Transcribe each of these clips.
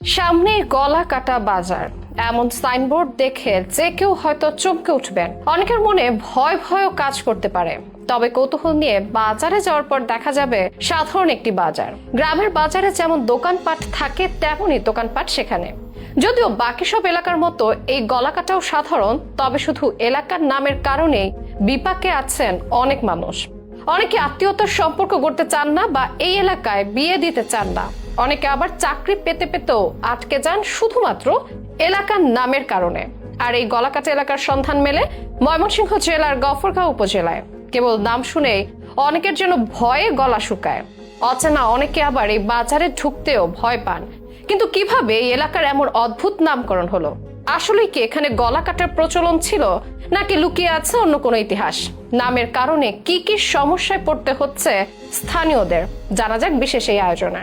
সামনে গলা কাটা বাজার, এমন সাইনবোর্ড দেখে যে কেউ হয়তো চমকে উঠবেন। অনেকের মনে ভয় ভয়ও কাজ করতে পারে। তবে কৌতূহল নিয়ে বাজারে যাওয়ার পর দেখা যাবে সাধারণ একটি বাজার। গ্রামের বাজারে যেমন দোকানপাট থাকে তেমনই দোকানপাট সেখানে। যদিও বাকি সব এলাকার মতো এই গলাকাটাও সাধারণ, তবে শুধু এলাকার নামের কারণেই বিপাকে আছেন অনেক মানুষ। অনেকে আত্মীয়তার সম্পর্ক গড়তে চান না বা এই এলাকায় বিয়ে দিতে চান না। অনেকে আবার চাকরি পেতে পেতেও আটকে যান শুধুমাত্র এলাকার নামের কারণে। আর এই গলাকাটা এলাকার সন্ধান মেলে ময়মনসিংহ জেলার গফরগাঁও উপজেলায়। কেবল নাম শুনেই অনেকের জন্য ভয়ে গলা শুকায়। অচেনা অনেকে আবার এই বাজারে ঢুকতেও ভয় পান। কিন্তু কিভাবে এই এলাকার এমন অদ্ভুত নামকরণ হলো? আসলে কি এখানে গলা কাটার প্রচলন ছিল, নাকি লুকিয়ে আছে অন্য কোনো ইতিহাস? নামের কারণে কি কি সমস্যায় পড়তে হচ্ছে স্থানীয়দের, জানা যাক বিশেষ এই আয়োজনে।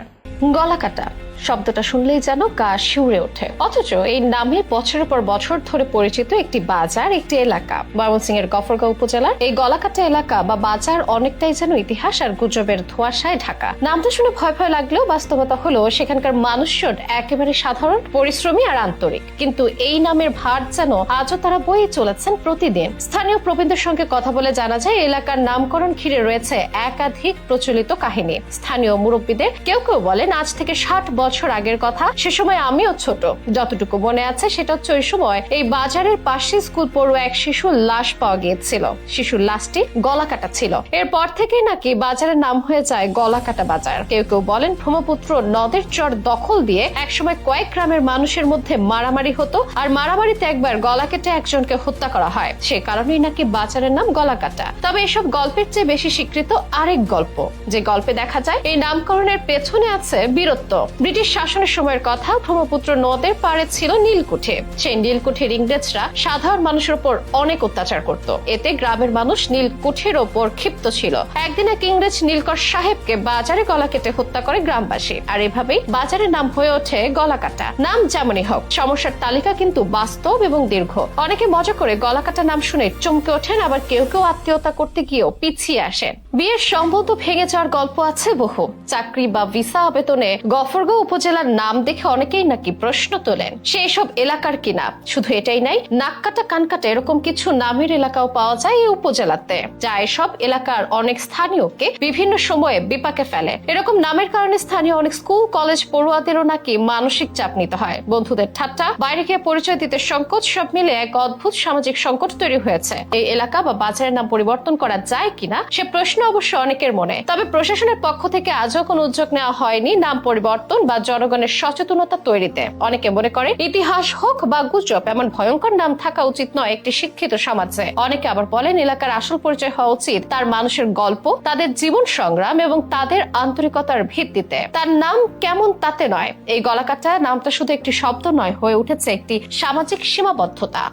গলা কাটা শব্দটা শুনলেই যেন গা শিউরে ওঠে, অথচ এই নামে বছরের পর বছর ধরে পরিচিত একটি বাজার, একটি এলাকা ময়মনসিংহের গফরগাঁও উপজেলার এই গলাকাটা এলাকা বা বাজার অনেকটাই যেন ইতিহাস আর গুজবের ধোঁয়াশায় ঢাকা। নামটা শুনে ভয় ভয় লাগলেও বাস্তবতা হলো সেখানকার মানুষজন একেবারে সাধারণ, পরিশ্রমী আর আন্তরিক। কিন্তু এই নামের ভার যেন আজও তারা বয়ে চলেছেন প্রতিদিন। স্থানীয় প্রবীণদের সঙ্গে কথা বলে জানা যায় এলাকার নামকরণ ঘিরে রয়েছে একাধিক প্রচলিত কাহিনী। স্থানীয় মুরব্বীদের কেউ কেউ বলেন আজ থেকে 60 বছর আগের কথা, সে সময় আমিও ছোট। যতটুকু মনে আছে সেটা হচ্ছে ওই সময় এই বাজারের পাশে স্কুল পড়ুয়া এক শিশুর লাশ পাওয়া গিয়েছিল। শিশুর লাশটি গলাকাটা ছিল। এরপর থেকে নাকি বাজারের নাম হয়ে যায় গলাকাটা বাজার। কেউ কেউ বলেন ব্রহ্মপুত্র নদের চর দখল দিয়ে একসময় কয়েক গ্রামের মানুষের মধ্যে মারামারি হতো, আর মারামারিতে একবার গলা কেটে একজনকে হত্যা করা হয়। সে কারণেই নাকি বাজারের নাম গলাকাটা। তবে এসব গল্পের চেয়ে বেশি স্বীকৃত আরেক গল্প, যে গল্পে দেখা যায় এই নামকরণের পেছনে আছে বীরত্ব। ব্রিটিশ শাসনের সময়ের কথা, ব্রহ্মপুত্র নদের পাড়ে ছিল নীলকুঠি। সেই নীলকুঠির ইংরেজরা সাধারণ মানুষের উপর অনেক অত্যাচার করত। এতে গ্রামের মানুষ নীলকুঠির ওপর ক্ষিপ্ত ছিল। একদিন এক ইংরেজ নীলকর সাহেবকে বাজারে গলা কেটে হত্যা করে গ্রামবাসী। আর এভাবেই বাজারের নাম হয়ে ওঠে গলাকাটা। নাম যেমনই হোক, সমস্যার তালিকা কিন্তু বাস্তব এবং দীর্ঘ। অনেকে মজা করে গলাকাটা নাম শুনে চমকে ওঠেন, আবার কেউ কেউ আত্মীয়তা করতে গিয়েও পিছিয়ে আসেন। বিয়ের সম্বন্ধ ভেঙে যাওয়ার গল্প আছে বহু। চাকরি বা ভিসা আবেদনে গফরগাঁও উপজেলার নাম দেখে অনেকেই নাকি প্রশ্ন তোলেন সেই সব এলাকার কিনা। শুধু এটাই নাই, নাককাটা কানকাটা এরকম কিছু নামের এলাকাও পাওয়া যায় এই উপজেলাতে, যা এসব এলাকার অনেক স্থানীয়কে বিভিন্ন সময়ে বিপাকে ফেলে। এরকম নামের কারণে স্থানীয় অনেক স্কুল কলেজ পড়ুয়াদেরও নাকি মানসিক চাপ নিতে হয়। বন্ধুদের ঠাট্টা, বাইরে গিয়ে পরিচয় দিতে সংকোচ, সব মিলে এক অদ্ভুত সামাজিক সংকট তৈরি হয়েছে। এই এলাকা বা বাজারের নাম পরিবর্তন করা যায় কিনা সে প্রশ্ন অবশ্য অনেকের মনে। তবে প্রশাসনের পক্ষ থেকে আজও কোনো উদ্যোগ নেওয়া হয়নি নাম পরিবর্তন বা জনগণের সচেতনতা তৈরিতে। অনেকে মনে করে ইতিহাস হোক বা গুজব, এমন ভয়ঙ্কর নাম থাকা উচিত নয় একটি শিক্ষিত সমাজে। অনেকে আবার বলেন এলাকার আসল পরিচয় হওয়া উচিত তার মানুষের গল্প, তাদের জীবন সংগ্রাম এবং তাদের আন্তরিকতার ভিত্তিতে। তার নাম কেমন তাতে নয়। এই গলাকাটা নামটা শুধু একটি শব্দ নয়, হয়ে উঠেছে একটি সামাজিক সীমাবদ্ধতা।